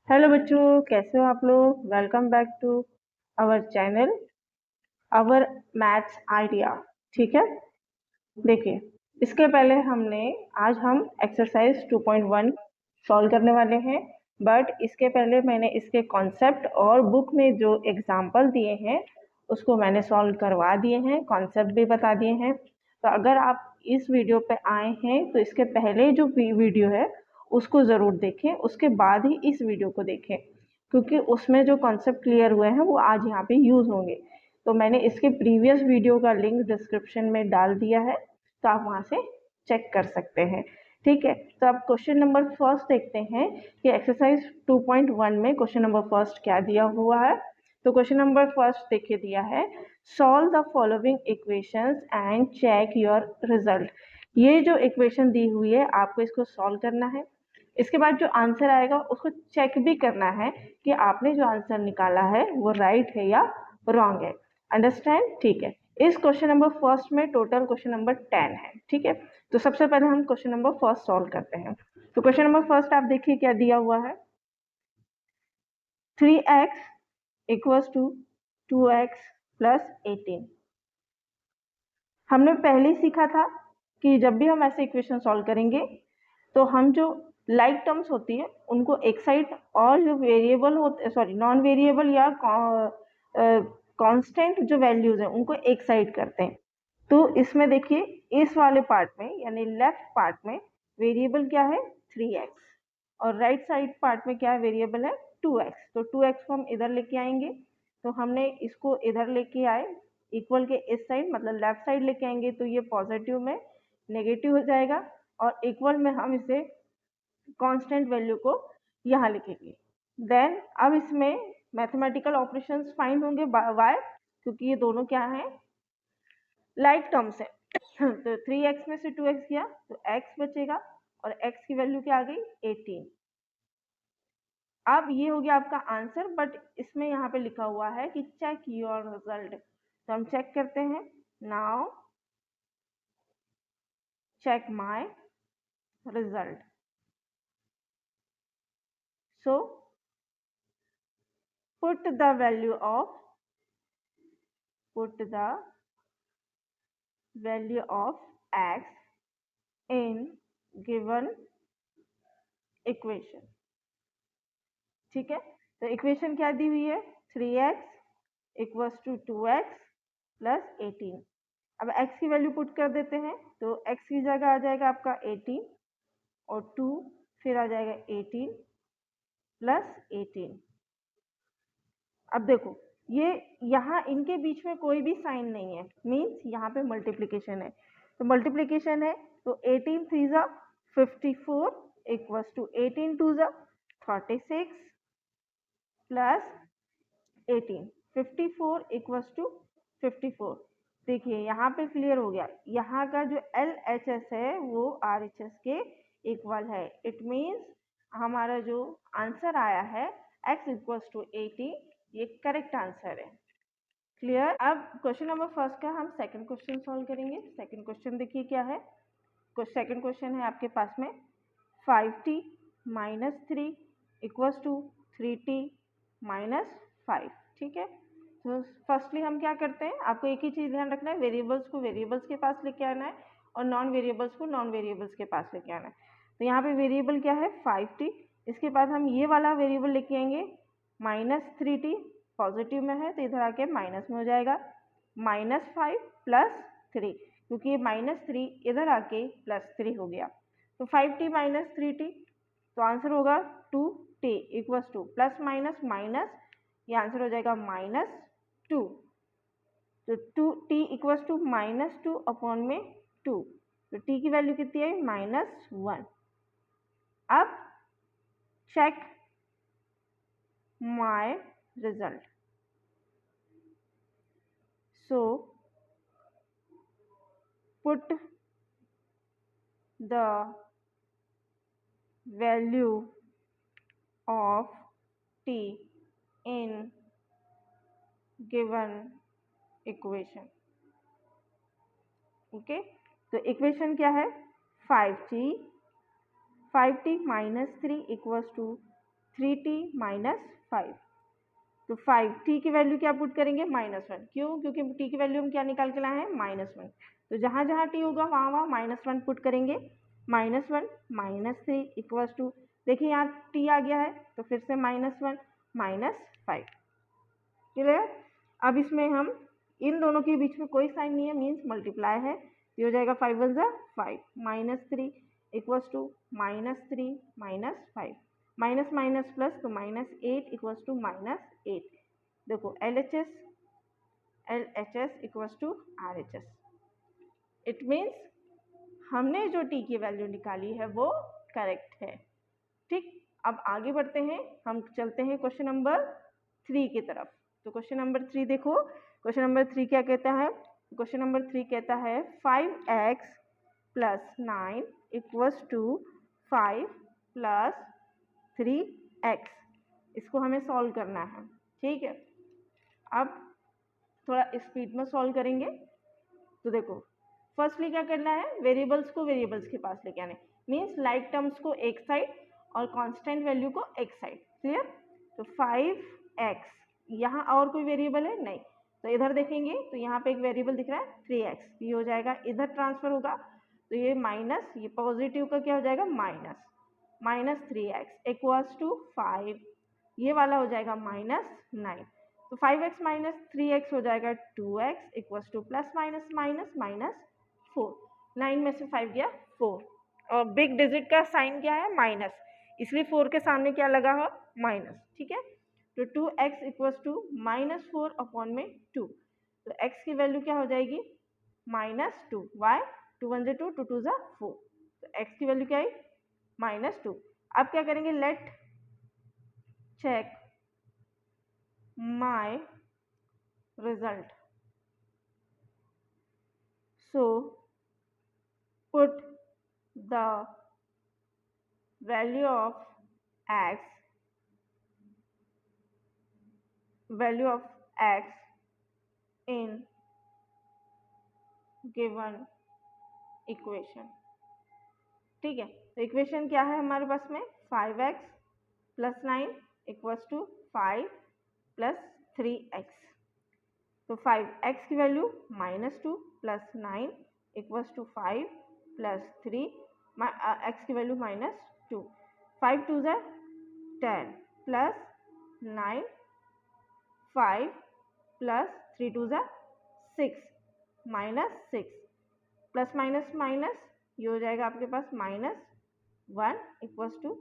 Hello बच्चों, कैसे हो आप लोग। Welcome back to our channel our maths idea. ठीक है, देखिए इसके पहले आज हम एक्सरसाइज 2.1 सॉल्व करने वाले हैं। बट इसके पहले मैंने इसके कॉन्सेप्ट और बुक में जो एग्जाम्पल दिए हैं उसको मैंने सॉल्व करवा दिए हैं, कॉन्सेप्ट भी बता दिए हैं। तो अगर आप इस वीडियो पे आए हैं तो इसके पहले जो वीडियो है उसको ज़रूर देखें, उसके बाद ही इस वीडियो को देखें, क्योंकि उसमें जो कॉन्सेप्ट क्लियर हुए हैं वो आज यहाँ पे यूज़ होंगे। तो मैंने इसके प्रीवियस वीडियो का लिंक डिस्क्रिप्शन में डाल दिया है, तो आप वहाँ से चेक कर सकते हैं। ठीक है, तो अब क्वेश्चन नंबर फर्स्ट देखते हैं कि एक्सरसाइज 2.1 में क्वेश्चन नंबर फर्स्ट क्या दिया हुआ है। तो क्वेश्चन नंबर फर्स्ट देखिए दिया है, solve the following equations and check your result. ये जो इक्वेशन दी हुई है आपको इसको सॉल्व करना है। इसके बाद जो आंसर आएगा उसको चेक भी करना है कि आपने जो आंसर निकाला है वो राइट है या रॉन्ग है। अंडरस्टैंड? ठीक है, इस क्वेश्चन नंबर फर्स्ट में टोटल क्वेश्चन नंबर 10 है। ठीक है, तो सबसे पहले हम क्वेश्चन नंबर फर्स्ट सॉल्व करते हैं। तो क्वेश्चन नंबर फर्स्ट आप देखिए क्या दिया हुआ है, 3x equals to 2x plus 18। हमने पहले ही सीखा था कि जब भी हम ऐसे इक्वेशन सॉल्व करेंगे तो हम जो लाइक टर्म्स होती है उनको एक साइड, और जो वेरिएबल होते नॉन वेरिएबल या कांस्टेंट जो वैल्यूज हैं उनको एक साइड करते हैं। तो इसमें देखिए इस वाले पार्ट में यानी लेफ्ट पार्ट में वेरिएबल क्या है 3x, और राइट साइड पार्ट में क्या है वेरिएबल है 2x। तो 2x को हम इधर लेके आएंगे, तो हमने इसको इधर लेके आए इक्वल के इस साइड, मतलब लेफ्ट साइड लेके आएंगे तो ये पॉजिटिव में नेगेटिव हो जाएगा, और इक्वल में हम इसे कांस्टेंट वैल्यू को यहाँ लिखेंगे। देन अब इसमें मैथमेटिकल ऑपरेशंस फाइंड होंगे वाई, क्योंकि ये दोनों क्या है लाइक टर्म्स है। तो 3x में से 2x गया तो x बचेगा, और x की वैल्यू क्या आ गई 18। अब ये हो गया आपका आंसर, बट इसमें यहाँ पे लिखा हुआ है कि चेक योर रिजल्ट। तो हम चेक करते हैं, now check my result. So put the value of x in given equation. ठीक है, तो इक्वेशन क्या दी हुई है 3x equals to 2x plus 18। अब x की वैल्यू पुट कर देते हैं, तो x की जगह आ जाएगा आपका 18 और 2, फिर आ जाएगा 18 प्लस 18। अब देखो ये यहाँ इनके बीच में कोई भी साइन नहीं है, मीन्स यहाँ पे मल्टीप्लिकेशन है। तो मल्टीप्लिकेशन है तो 18 3 जा 54 इक्वल्स टू 18 2 जा 36 प्लस 18, 54 इक्वल्स टू 54। देखिए यहाँ पे क्लियर हो गया, यहाँ का जो LHS है वो RHS के इक्वल है। इट मीन्स हमारा जो आंसर आया है x इक्वल्स टू 18, ये करेक्ट आंसर है। क्लियर? अब क्वेश्चन नंबर फर्स्ट का हम सेकंड क्वेश्चन सॉल्व करेंगे। सेकंड क्वेश्चन देखिए क्या है, सेकंड क्वेश्चन है आपके पास में 5t minus 3 equals to 3t minus 5। ठीक है, तो फर्स्टली हम क्या करते हैं, आपको एक ही चीज़ ध्यान रखना है, वेरिएबल्स को वेरिएबल्स के पास लेके आना है और नॉन वेरिएबल्स को नॉन वेरिएबल्स के पास लेके आना है। तो यहाँ पे वेरिएबल क्या है 5t, इसके बाद हम ये वाला वेरिएबल लेके आएंगे -3t, पॉजिटिव में है तो इधर आके माइनस में हो जाएगा, -5 प्लस 3, क्योंकि ये -3 इधर आके +3 हो गया, तो 5t माइनस 3t, तो आंसर होगा 2t equals two plus minus minus, ये आंसर हो जाएगा -2। तो 2t इक्वल्स टू -2 अपॉन में 2, तो t की वैल्यू कितनी है -1। अब check my result. So put the value of t in given equation। Okay, तो इक्वेशन क्या है 5t minus 3 equals to 3t minus 5। तो 5t की वैल्यू क्या पुट करेंगे, -1। क्यों, क्योंकि t की वैल्यू हम क्या निकाल के लाए हैं, -1। तो जहाँ जहाँ t होगा वहाँ वहाँ -1 पुट करेंगे। -1 -3 इक्वल्स टू, देखिए यहाँ t आ गया है तो फिर से -1 -5। क्लियर। अब इसमें हम इन दोनों के बीच में कोई साइन नहीं है, मीन्स मल्टीप्लाई है। ये हो जाएगा 5 1 जा 5 -3 equals to -3 -5 minus minus plus तो -8 इक्वल्स टू -8। देखो LHS equals to RHS। It means हमने जो t की वैल्यू निकाली है वो करेक्ट है। ठीक, अब आगे बढ़ते हैं, हम चलते हैं क्वेश्चन नंबर 3 की तरफ। तो क्वेश्चन नंबर 3 देखो, क्वेश्चन नंबर 3 क्या कहता है, क्वेश्चन नंबर 3 कहता है 5x + 9 इक्वल्स टू 5 + 3x। इसको हमें सॉल्व करना है। ठीक है, अब थोड़ा स्पीड में सॉल्व करेंगे। तो देखो फर्स्टली क्या करना है, वेरिएबल्स को वेरिएबल्स के पास लेके आने, मीन्स लाइक टर्म्स को एक साइड और कांस्टेंट वैल्यू को एक साइड। क्लियर। तो 5x, यहाँ और कोई वेरिएबल है नहीं, तो इधर देखेंगे तो यहाँ पे एक वेरिएबल दिख रहा है 3x, ये हो जाएगा इधर ट्रांसफर होगा, तो ये माइनस, ये पॉजिटिव का क्या हो जाएगा -3x इक्वल्स टू 5, ये वाला हो जाएगा -9। तो 5x - 3x हो जाएगा 2x equals two plus minus minus -4। 9 में से 5 गया 4, और बिग डिजिट का साइन क्या है, माइनस, इसलिए 4 के सामने क्या लगा हो, माइनस। ठीक है, तो 2x इक्वल्स टू -4 अपॉन में 2। तो x की वैल्यू क्या हो जाएगी, -2। वाई, 2 1 2, 2 2 4। तो x की वैल्यू क्या आई, -2। अब क्या करेंगे, let check my result. So put the value of x in given equation। ठीक है, तो इक्वेशन क्या है हमारे पास में, 5x + 9 इक्वल्स टू 5 + 3x। तो 5x की वैल्यू -2 + 9 इक्वल्स टू 5 + 3, x की value -2। 5 2 10 plus 9, 5 plus 3 2 6 -6, plus minus minus, ये हो जाएगा आपके पास -1 इक्वल्स टू,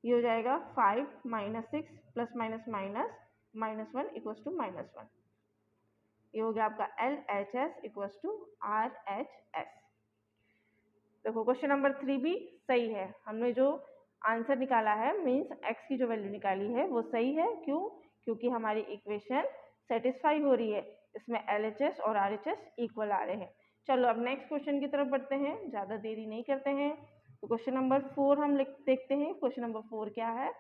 ये हो जाएगा 5 - 6 plus minus minus -1 equals to -1। ये हो गया आपका LHS इक्वल्स टू RHS। देखो क्वेश्चन नंबर 3 भी सही है, हमने जो आंसर निकाला है, मीन्स x की जो वैल्यू निकाली है वो सही है। क्यों, क्योंकि हमारी इक्वेशन सेटिस्फाई हो रही है, इसमें LHS और RHS इक्वल आ रहे हैं। चलो अब नेक्स्ट क्वेश्चन की तरफ बढ़ते हैं, ज़्यादा देरी नहीं करते हैं। तो क्वेश्चन नंबर 4 हम देखते हैं, क्वेश्चन नंबर 4 क्या है।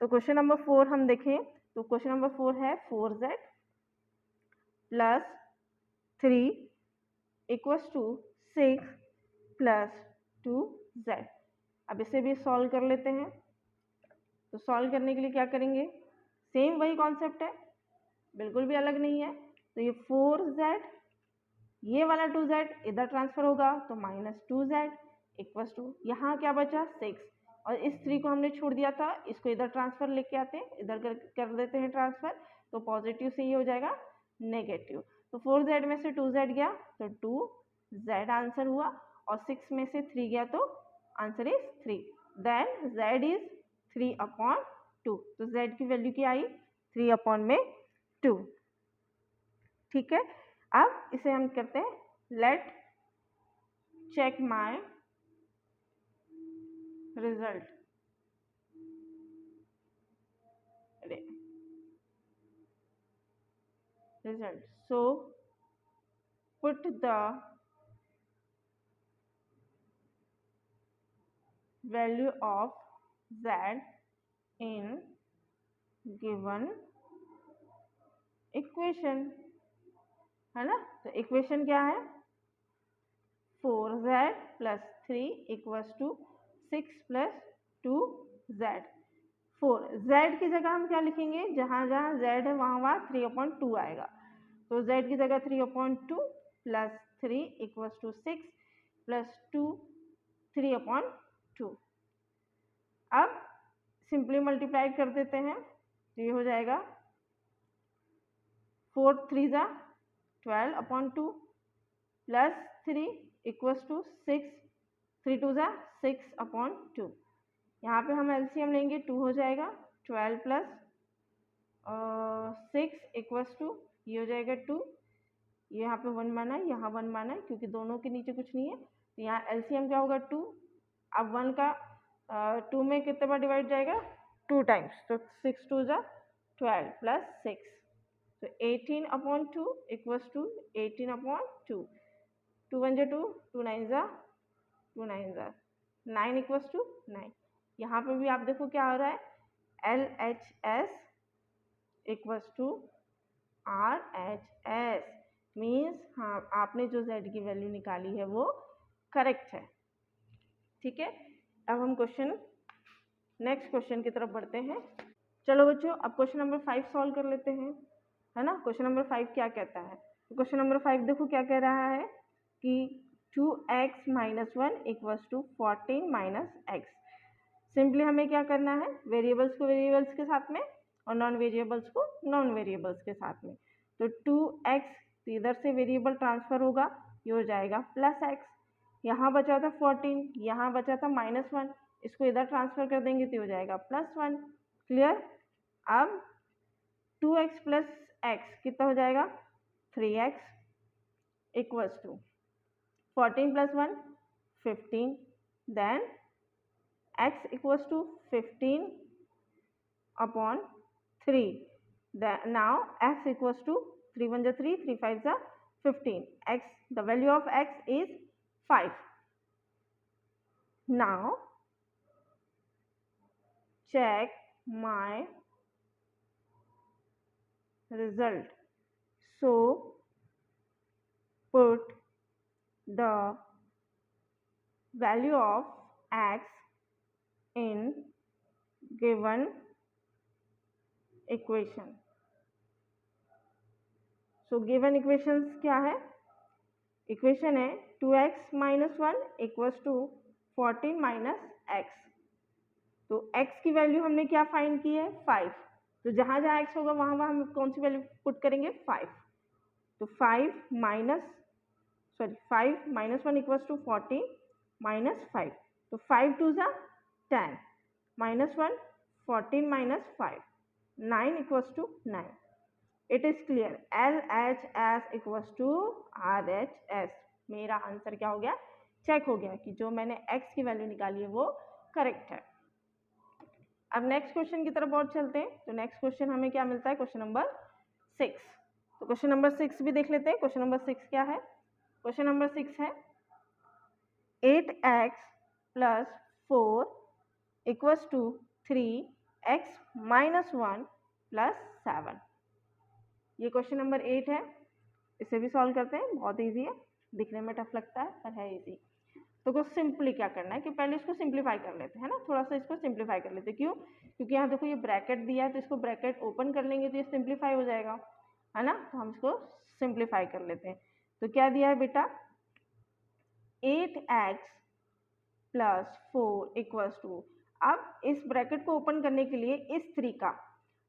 तो क्वेश्चन नंबर 4 हम देखें, तो क्वेश्चन नंबर 4 है 4z + 3 इक्वल्स टू 6 + 2z। अब इसे भी सॉल्व कर लेते हैं। तो सॉल्व करने के लिए क्या करेंगे, सेम वही कॉन्सेप्ट है, बिल्कुल भी अलग नहीं है। तो ये 4z, ये वाला 2z इधर ट्रांसफर होगा तो -2z इक्वल्स टू, यहाँ क्या बचा 6, और इस 3 को हमने छोड़ दिया था, इसको इधर ट्रांसफर लेके आते हैं, इधर कर देते हैं ट्रांसफर, तो पॉजिटिव से ये हो जाएगा नेगेटिव। तो 4z में से 2z गया तो 2z आंसर हुआ, और 6 में से 3 गया तो answer is 3। Then z is 3/2। तो z की वैल्यू क्या आई, 3/2। ठीक है, अब इसे हम करते हैं, let check my result. So put the value of z in given equation, है ना। तो इक्वेशन क्या है, 4z + 3 equals to 6 + 2z। 4। z की जगह हम क्या लिखेंगे, जहाँ जहाँ z है वहाँ वहाँ 3/2 आएगा, तो z की जगह 3/2 प्लस 3 इक्वल्स टू 6 प्लस 2 3/2। अब सिंपली मल्टीप्लाई कर देते हैं तो ये हो जाएगा 4 3 जा 12/2 प्लस 3 इक्वल्स टू 6 3 2 जा 6/2। यहाँ पे हम एलसीएम लेंगे 2 हो जाएगा, 12 प्लस 6 इक्वल्स टू ये हो जाएगा 2, यहाँ पे 1 माना है, यहाँ 1 माना है, क्योंकि दोनों के नीचे कुछ नहीं है तो यहाँ एलसीएम क्या होगा 2। अब 1 का 2 में कितने बार डिवाइड जाएगा, 2 टाइम्स, तो 6 2 जा 12 प्लस 6, तो 18/2 इक्वल्स टू 18/2, 2 1 जा 2, 2 9 जा 2 9 जा 9 इक्वल्स टू 9। यहाँ पे भी आप देखो क्या हो रहा है, LHS equals to RHS, means हाँ आपने जो z की वैल्यू निकाली है वो करेक्ट है। ठीक है, अब हम नेक्स्ट क्वेश्चन की तरफ बढ़ते हैं। चलो बच्चों, अब क्वेश्चन नंबर 5 सॉल्व कर लेते हैं, है ना। क्वेश्चन नंबर 5 क्या कहता है, तो क्वेश्चन नंबर 5 देखो क्या कह रहा है कि 2x - 1 equals to 14 - x। Simply हमें क्या करना है, वेरिएबल्स को वेरिएबल्स के साथ में और नॉन वेरिएबल्स को नॉन वेरिएबल्स के साथ में। तो 2x इधर से वेरिएबल ट्रांसफर होगा, ये हो जाएगा प्लस x, यहाँ बचा था 14, यहाँ बचा था -1, इसको इधर ट्रांसफर कर देंगे तो हो जाएगा +1। क्लियर। अब 2x प्लस x कितना हो जाएगा, 3x equals to 14 plus 1 15, then x equals to 15/3. Now x equals to 3 1 3, 3 5 15. X, the value of x is 5. Now check my result. So put the value of x in given equation. So given equations क्या है, equation है 2x - 1 equals to 14 - x। तो x की value हमने क्या find की है, 5। तो जहाँ जहाँ x होगा वहाँ वहाँ हम कौन सी वैल्यू पुट करेंगे, 5। तो 5 - 1 इक्वल्स टू 14 - 5, तो 5 2 जा 10 -1 14 - 5 9 equals to 9। It is clear, LHS equals to RHS। मेरा आंसर क्या हो गया, चेक हो गया कि जो मैंने x की वैल्यू निकाली है वो करेक्ट है। अब नेक्स्ट क्वेश्चन की तरफ और चलते हैं। तो नेक्स्ट क्वेश्चन हमें क्या मिलता है, क्वेश्चन नंबर 6। तो क्वेश्चन नंबर 6 भी देख लेते हैं। क्वेश्चन नंबर 6 क्या है, क्वेश्चन नंबर 6 है 8x + 4 इक्वल्स टू 3x - 1 + 7। ये क्वेश्चन नंबर 8 है, इसे भी सॉल्व करते हैं। बहुत इजी है, दिखने में टफ लगता है पर है इजी। तो कुछ सिंपली क्या करना है कि पहले इसको सिंप्लीफाई कर लेते हैं ना, थोड़ा सा इसको सिंप्लीफाई कर लेते हैं। क्यों, क्योंकि यहाँ देखो ये ब्रैकेट दिया है तो इसको ब्रैकेट ओपन कर लेंगे तो ये सिंप्लीफाई हो जाएगा, है ना। तो हम इसको सिंप्लीफाई कर लेते हैं। तो क्या दिया है बेटा, 8x + 4 इक्वल्स टू, अब इस ब्रैकेट को ओपन करने के लिए इस 3 का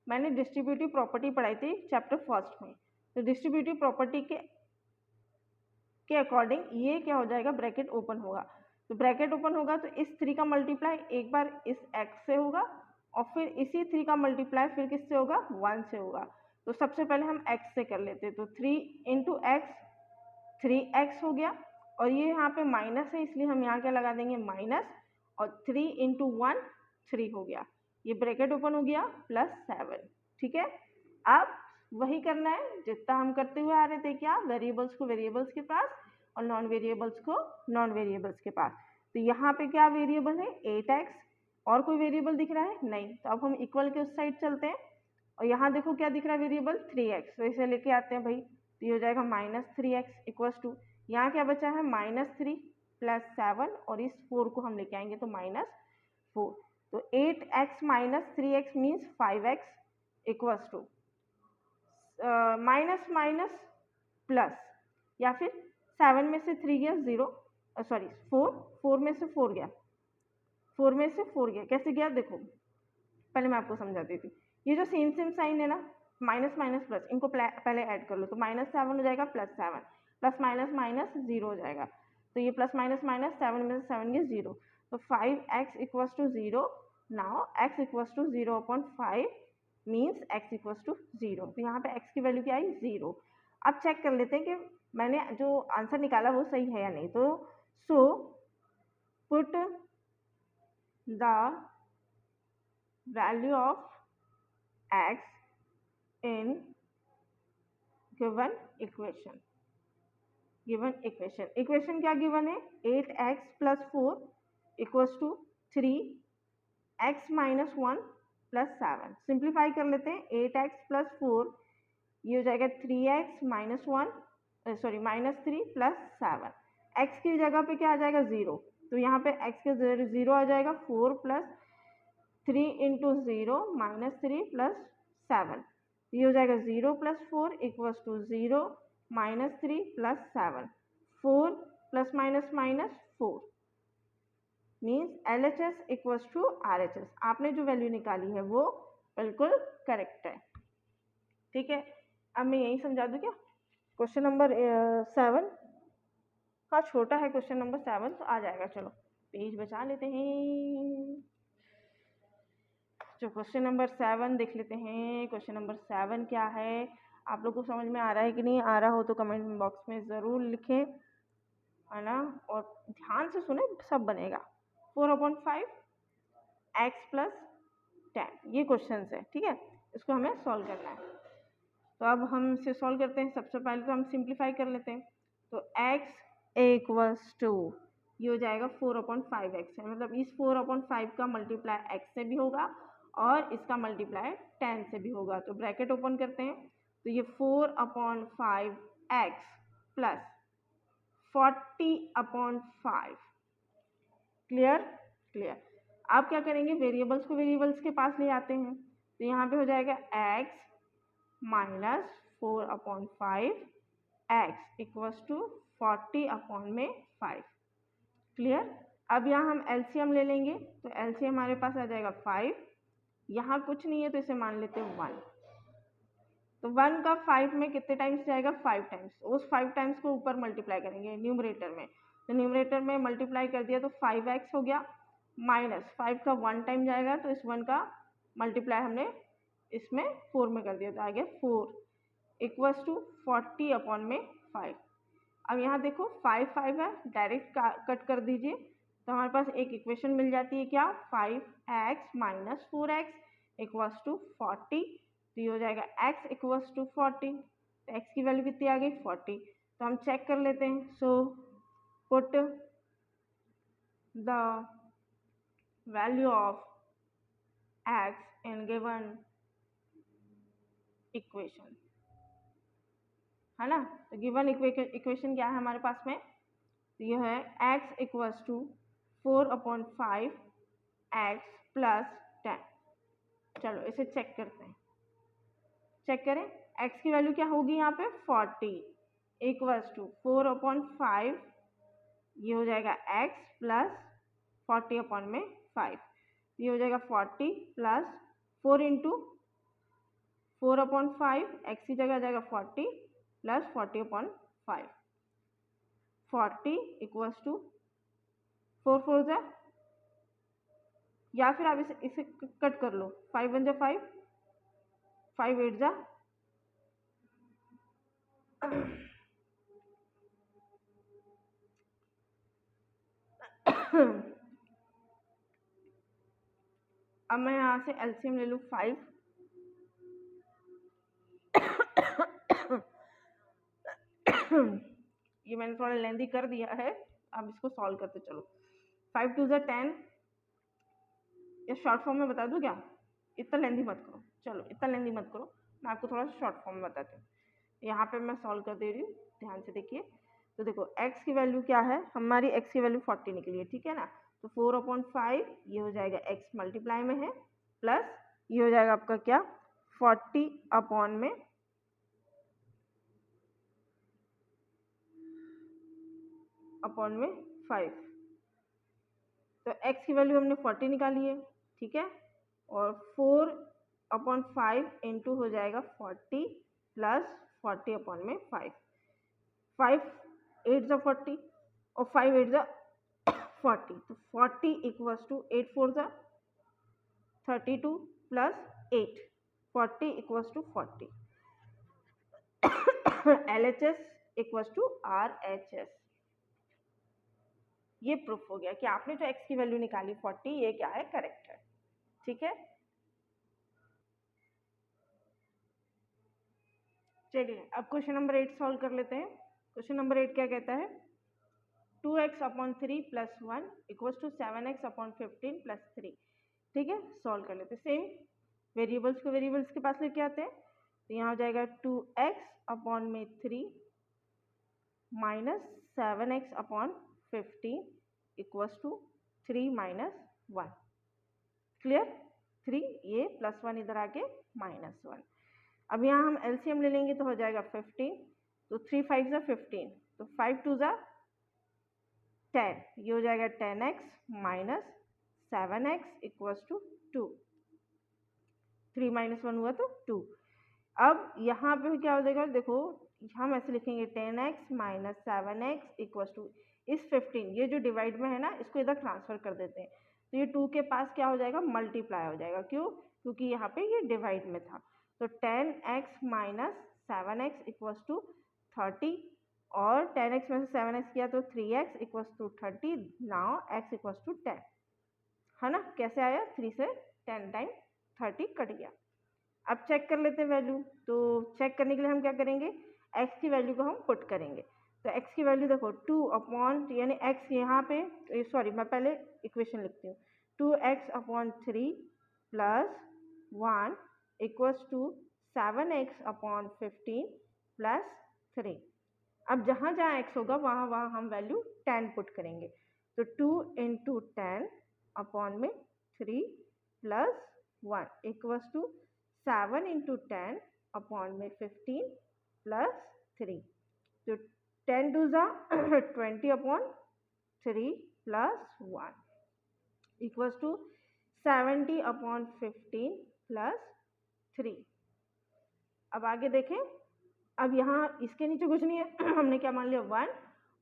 मैंने डिस्ट्रीब्यूटिव प्रॉपर्टी पढ़ाई थी चैप्टर फर्स्ट में। तो डिस्ट्रीब्यूटिव प्रॉपर्टी के अकॉर्डिंग ये क्या हो जाएगा, ब्रैकेट ओपन होगा। तो ब्रैकेट ओपन होगा तो इस 3 का मल्टीप्लाई एक बार इस x से होगा और फिर इसी 3 का मल्टीप्लाई फिर किससे होगा, 1 से होगा। तो सबसे पहले हम x से कर लेते हैं। तो 3 × x 3x हो गया, और ये यहाँ पे माइनस है इसलिए हम यहाँ क्या लगा देंगे, माइनस, और 3 × 1 3 हो गया। ये ब्रैकेट ओपन हो गया +7। ठीक है, अब वही करना है जितना हम करते हुए आ रहे थे, क्या, वेरिएबल्स को वेरिएबल्स के पास और नॉन वेरिएबल्स को नॉन वेरिएबल्स के पास। तो यहाँ पे क्या वेरिएबल है, 8x, और कोई वेरिएबल दिख रहा है नहीं। तो अब हम इक्वल के उस साइड चलते हैं, और यहाँ देखो क्या दिख रहा है, वेरिएबल 3x। तो इसे लेके आते हैं भाई, तो ये हो जाएगा -3x इक्वल्स टू, यहाँ क्या बचा है, -3 + 7, और इस 4 को हम लेके आएंगे तो -4। तो 8x minus 3x means 5x equals to minus minus plus, या फिर 7 में से 3 गया 0, सॉरी 4 में से 4 गया, 4 में से 4 गया, कैसे गया देखो, पहले मैं आपको समझा देती हूँ। ये जो सेम सेम साइन है ना, माइनस माइनस प्लस, इनको पहले ऐड कर लो, तो -7 हो जाएगा +7, प्लस माइनस माइनस 0 हो जाएगा, तो ये प्लस माइनस माइनस 7 में से 7 गया 0, तो 5x equals to 0। Now x equals to 0/5 means x equals to 0, तो यहाँ पे x की वैल्यू क्या आई 0। अब चेक कर लेते हैं कि मैंने जो आंसर निकाला वो सही है या नहीं, तो सो put the value of x in given equation। Equation क्या गिवन है, 8x + 4 equals to 3x - 1 + 7। Simplify कर लेते हैं, 8x + 4 ये हो जाएगा 3x - 1 सॉरी -3 + 7। x की जगह पे क्या आ जाएगा 0, तो यहाँ पे x के 0 आ जाएगा, 4 + 3 × 0 -3 + 7, ये हो जाएगा 0 + 4 equals to 0 -3 + 7, 4 ± -4 means LHS equals to RHS। आपने जो वैल्यू निकाली है वो बिल्कुल करेक्ट है, ठीक है। अब मैं यही समझा दूँ क्या, क्वेश्चन नंबर 7, हाँ छोटा है क्वेश्चन नंबर 7 तो आ जाएगा, चलो पेज बचा लेते हैं। जो क्वेश्चन नंबर 7 देख लेते हैं, क्वेश्चन नंबर 7 क्या है, आप लोग को समझ में आ रहा है कि नहीं आ रहा हो तो कमेंट बॉक्स में ज़रूर लिखें, है ना, और ध्यान से सुने सब बनेगा। 4/5 x + 10 ये क्वेश्चन है, ठीक है, इसको हमें सॉल्व करना है। तो अब हम इसे सॉल्व करते हैं। सबसे पहले तो हम सिंप्लीफाई कर लेते हैं, तो x इक्वल्स टू ये हो जाएगा 4/5x है, मतलब इस 4/5 का मल्टीप्लाई x से भी होगा और इसका मल्टीप्लाई 10 से भी होगा, तो ब्रैकेट ओपन करते हैं, तो ये 4/5x + 40/5। क्लियर। आप क्या करेंगे, वेरिएबल्स को वेरिएबल्स के पास ले आते हैं, तो यहाँ पे हो जाएगा x - 4/5 x equals to 40/5। Clear. अब यहाँ हम एलसीएम ले लेंगे, तो एलसीएम हमारे पास आ जाएगा 5, यहाँ कुछ नहीं है तो इसे मान लेते हैं 1, तो 1 का 5 में कितने टाइम्स जाएगा, 5 टाइम्स, उस 5 टाइम्स को ऊपर मल्टीप्लाई करेंगे न्यूमरेटर में, तो न्यूमरेटर में मल्टीप्लाई कर दिया तो 5x हो गया, -5 का 1 टाइम जाएगा, तो इस 1 का मल्टीप्लाई हमने इसमें 4 में कर दिया, तो आ गया 4 इक्वल्स टू 40/5। अब यहाँ देखो 5 है, डायरेक्ट कट कर दीजिए, तो हमारे पास एक इक्वेशन मिल जाती है, क्या, 5x - 4x इक्वल्स टू 40, तो ये हो जाएगा x इक्वल्स टू 40, तो x की वैल्यू कितनी आ गई 40, तो हम चेक कर लेते हैं। सो put the value of x in given equation, है ना, तो गिवन इक्वेशन क्या है हमारे पास में, तो ये है x इक्वल्स टू 4/5 x + 10। चलो इसे चेक करते हैं, चेक करें, x की वैल्यू क्या होगी यहाँ पे 40 इक्वल्स टू 4/5, ये हो जाएगा x + 40/5, ये हो जाएगा 40 + 4 × 4/5, x की जगह आ जाएगा 40 + 40/5, 40 इक्वल्स टू 4 4 जा, या फिर आप इसे कट कर लो, 5 1 जा 5, 5 8 जा, अब मैं यहाँ से एलसीएम ले लूँ 5, ये मैंने थोड़ा लेंदी कर दिया है, अब इसको सॉल्व करते चलो। 5 2 जा 10, या शॉर्ट फॉर्म में बता दूँ क्या, इतना लेंदी मत करो, चलो इतना लेंदी मत करो, मैं आपको थोड़ा सा शॉर्ट फॉर्म में बताती हूँ। यहाँ पे मैं सॉल्व कर दे रही हूँ, ध्यान से देखिए। तो देखो x की वैल्यू क्या है, हमारी x की वैल्यू 40 निकली है, ठीक है ना, तो 4/5 ये हो जाएगा x मल्टीप्लाई में है, प्लस ये हो जाएगा आपका क्या 40/5, तो x की वैल्यू हमने 40 निकाली है, ठीक है, और 4/5 इंटू हो जाएगा 40 प्लस 40/5, 5 8 जा 40 और 5 8 जा 40, तो 40 इक्वल्स टू 8 4 जा 32 plus 8, 40 equals to 40, LHS equals to RHS। ये प्रूफ हो गया कि आपने जो x की वैल्यू निकाली 40, ये क्या है, करेक्ट है, ठीक है। चलिए अब क्वेश्चन नंबर 8 सॉल्व कर लेते हैं। क्वेश्चन नंबर 8 क्या कहता है, 2x/3 plus 1 equals to 7x/15 plus 3, ठीक है, सॉल्व कर लेते हैं। सेम वेरिएबल्स को वेरिएबल्स के पास लेके आते हैं, तो यहाँ हो जाएगा 2x/3 minus 7x/15 equals to 3 minus 1, clear, 3 ये प्लस 1 इधर आके माइनस 1। अब यहाँ हम एलसीएम ले लेंगे तो हो जाएगा 15, तो 3 5 जा 15, तो 5 2 जा 10, ये हो जाएगा 10x minus 7x equals to 2, 3 minus 1 हुआ तो 2। अब यहाँ पे क्या हो जाएगा, देखो हम ऐसे लिखेंगे 10x minus 7x equals to इस 15, ये जो डिवाइड में है ना, इसको इधर ट्रांसफर कर देते हैं, तो ये 2 के पास क्या हो जाएगा, मल्टीप्लाई हो जाएगा, क्यों, क्योंकि यहाँ पे ये डिवाइड में था, तो 10x minus 7x equals to 30, और 10x में से 7x किया तो 3x equals to 30, now x equals to 10, है ना, कैसे आया, 3 से 10 टाइम 30 कट गया। अब चेक कर लेते हैं वैल्यू, तो चेक करने के लिए हम क्या करेंगे, x की वैल्यू को हम पुट करेंगे, तो x की वैल्यू देखो 2 यानी x यहाँ पे, सॉरी मैं पहले इक्वेशन लिखती हूँ, 2x/3 plus 1 equals to 7x/15 plus 3। अब जहाँ जहाँ x होगा वहाँ वहाँ हम वैल्यू 10 पुट करेंगे, तो 2 into 10/3 plus 1 equals to 7 into 10/15 plus 3, तो 10 2 जा 20/3 प्लस 1 इक्वल्स टू 70/15 प्लस 3। अब आगे देखें, अब यहाँ इसके नीचे कुछ नहीं है हमने क्या मान लिया 1,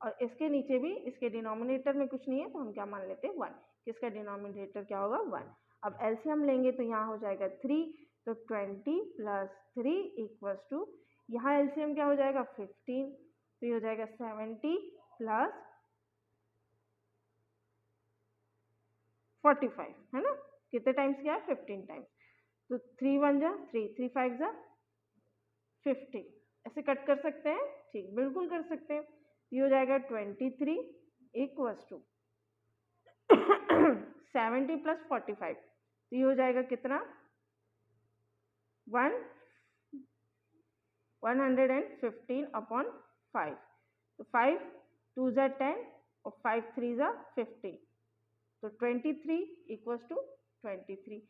और इसके नीचे भी इसके डिनोमिनेटर में कुछ नहीं है, तो हम क्या मान लेते हैं 1, किसका डिनोमिनेटर क्या होगा 1। अब एलसीएम लेंगे तो यहाँ हो जाएगा 3, तो 20 प्लस 3 इक्वल्स टू, यहाँ एलसीएम क्या हो जाएगा 15, तो ये हो जाएगा 70 प्लस 45, है ना, कितने टाइम्स क्या है 15 टाइम्स, तो 3 1 जा 3, 3 5 जा 50, ऐसे कट कर सकते हैं, ठीक, बिल्कुल कर सकते हैं, ये हो जाएगा 23 इक्वल्स टू 70 प्लस 45, तो ये हो जाएगा कितना 115/5, तो 5 2 जा 10 और 5 3 जा 15, तो 23 इक्वल्स टू 23।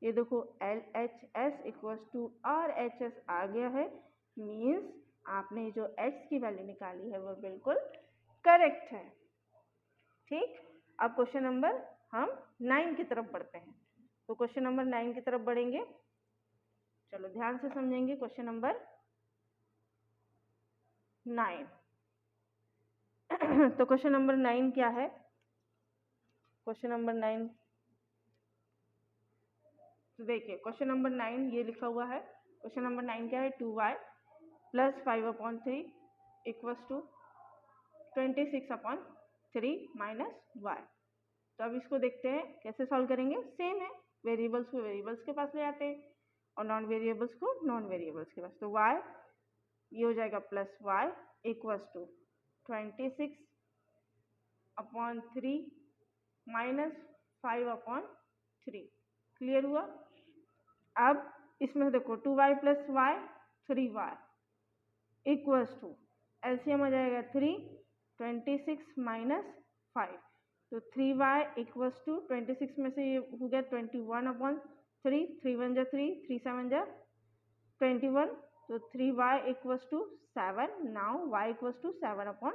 ये देखो LHS इक्वल्स टू RHS आ गया है, मीन्स आपने जो x की वैल्यू निकाली है वो बिल्कुल करेक्ट है, ठीक। अब क्वेश्चन नंबर हम 9 की तरफ बढ़ते हैं, तो क्वेश्चन नंबर 9 की तरफ बढ़ेंगे, चलो ध्यान से समझेंगे। क्वेश्चन नंबर 9 तो क्वेश्चन नंबर 9 क्या है, क्वेश्चन नंबर 9, तो देखिए क्वेश्चन नंबर 9 ये लिखा हुआ है, क्वेश्चन नंबर 9 क्या है, 2y plus 5/3 equals to 26/3 minus y। तो अब इसको देखते हैं कैसे सॉल्व करेंगे, सेम है, वेरिएबल्स को वेरिएबल्स के पास ले आते हैं और नॉन वेरिएबल्स को नॉन वेरिएबल्स के पास, तो y ये हो जाएगा plus y equals to 26/3 minus 5/3, clear हुआ। अब इसमें देखो 2y plus y 3y equals to LCM आ जाएगा 3, 26 माइनस 5, तो 3y इक्वल्स टू 26 में से ये हो गया 21/3, 3 1 जा 3, 3 7 जा 21, तो 3y equals to 7। Now y equals to 7/3।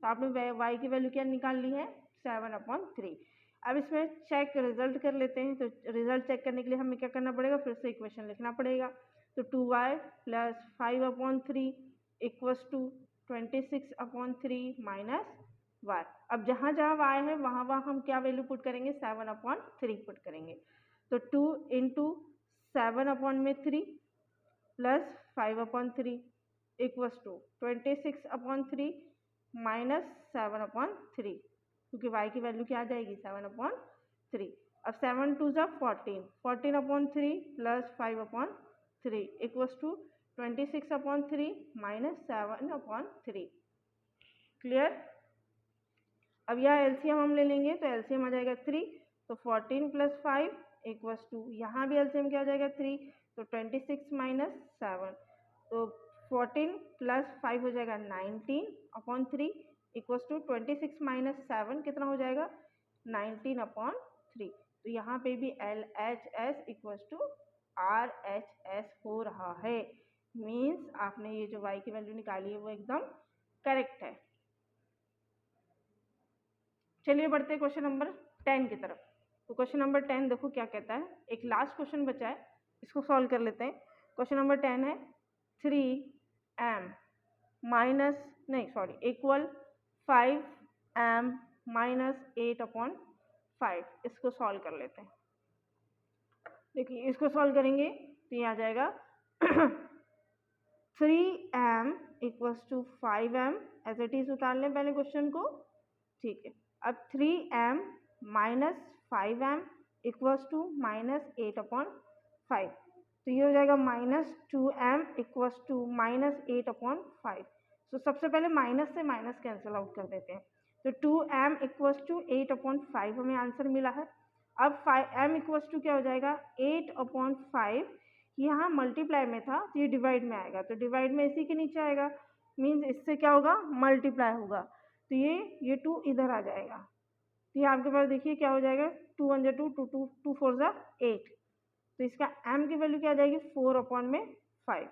तो आपने y की वैल्यू क्या निकाल ली है, 7/3। अब इसमें चेक रिजल्ट कर लेते हैं। तो रिजल्ट चेक करने के लिए हमें क्या करना पड़ेगा, फिर से इक्वेशन लिखना पड़ेगा। तो 2y plus 5/3 equals to 26/3 minus y। अब जहाँ जहाँ y है वहाँ वहाँ हम क्या वैल्यू पुट करेंगे, 7/3 पुट करेंगे। तो 2 into 7/3 plus 5/3 equals to 26/3 minus 7/3, क्योंकि y की वैल्यू क्या आ जाएगी, 7/3। अब 7 2 जा 14, 14/3 plus 5/3 equals to 26/3 minus 7/3। Clear. अब यह एलसीएम हम ले लेंगे, तो एलसीएम आ जाएगा 3, तो 14 प्लस 5 इक्वल्स टू, यहाँ भी एलसीएम क्या आ जाएगा 3, तो 26 माइनस 7, तो 14 प्लस 5 हो जाएगा 19/3 इक्वल्स टू 26 माइनस 7 कितना हो जाएगा, 19/3। तो यहाँ पे भी LHS इक्वल्स टू RHS हो रहा है। मीन्स आपने ये जो y की वैल्यू निकाली है वो एकदम करेक्ट है। चलिए बढ़ते हैं क्वेश्चन नंबर 10 की तरफ। तो क्वेश्चन नंबर 10 देखो क्या कहता है, एक लास्ट क्वेश्चन बचा है, इसको सॉल्व कर लेते हैं। क्वेश्चन नंबर 10 है 3m इक्वल 5m माइनस 8/5। इसको सॉल्व कर लेते हैं। देखिए इसको सॉल्व करेंगे तो ये आ जाएगा 3m equals to 5m, as it is उतार लें पहले क्वेश्चन को, ठीक है। अब 3m minus 5m equals to minus 8/5, तो ये हो जाएगा minus 2m equals to minus 8/5। तो सबसे पहले माइनस से माइनस कैंसिल आउट कर देते हैं। तो 2m इक्वल्स टू 8/5 हमें आंसर मिला है। अब 5m इक्वल्स टू क्या हो जाएगा, 8/5। यहाँ मल्टीप्लाई में था तो ये डिवाइड में आएगा, तो डिवाइड में इसी के नीचे आएगा, मीन्स इससे क्या होगा, मल्टीप्लाई होगा। तो ये 2 इधर आ जाएगा। तो ये आपके पास देखिए क्या हो जाएगा, 2 1 जा 2, 2 4 जा 8। तो इसका m की वैल्यू क्या आ जाएगी, 4/5।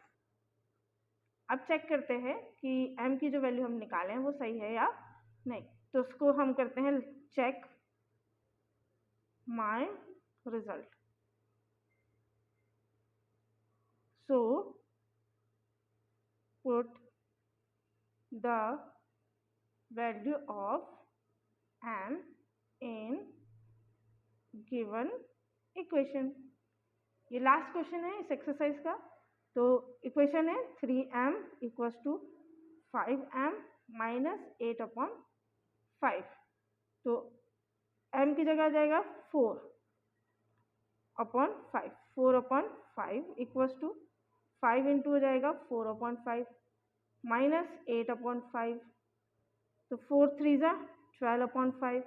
अब चेक करते हैं कि m की जो वैल्यू हम निकाले हैं वो सही है या नहीं। तो उसको हम करते हैं check my result. So put the value of m in given equation। ये लास्ट क्वेश्चन है इस एक्सरसाइज का। तो इक्वेशन है 3m equals to 5m minus 8/5। तो m की जगह आ जाएगा 4/5, 4/5 इक्वल्स टू 5 इंटू हो जाएगा 4/5 माइनस 8/5, तो 4 3 जा 12/5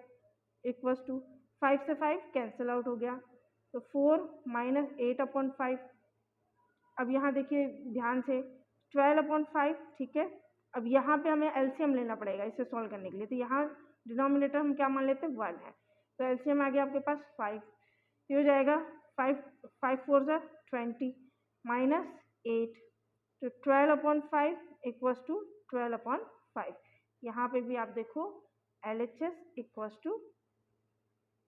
इक्वल्स टू 5 से 5 कैंसिल आउट हो गया, तो 4 माइनस 8/5। अब यहाँ देखिए ध्यान से 12/5, ठीक है। अब यहाँ पे हमें एलसीएम लेना पड़ेगा इसे सॉल्व करने के लिए। तो यहाँ डिनोमिनेटर हम क्या मान लेते हैं, 1 है, तो एलसीएम आ गया आपके पास 5। ये हो जाएगा 5 4 जा 20 माइनस 8, तो 12/5 इक्वल्स टू 12/5। यहाँ पे भी आप देखो LHS equals to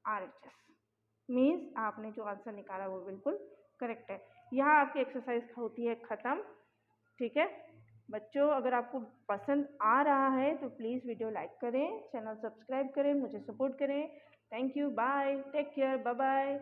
RHS, means आपने जो आंसर निकाला वो बिल्कुल करेक्ट है। यहाँ आपकी एक्सरसाइज होती है ख़त्म, ठीक है बच्चों। अगर आपको पसंद आ रहा है तो प्लीज़ वीडियो लाइक करें, चैनल सब्सक्राइब करें, मुझे सपोर्ट करें। Thank you, bye, take care, bye bye.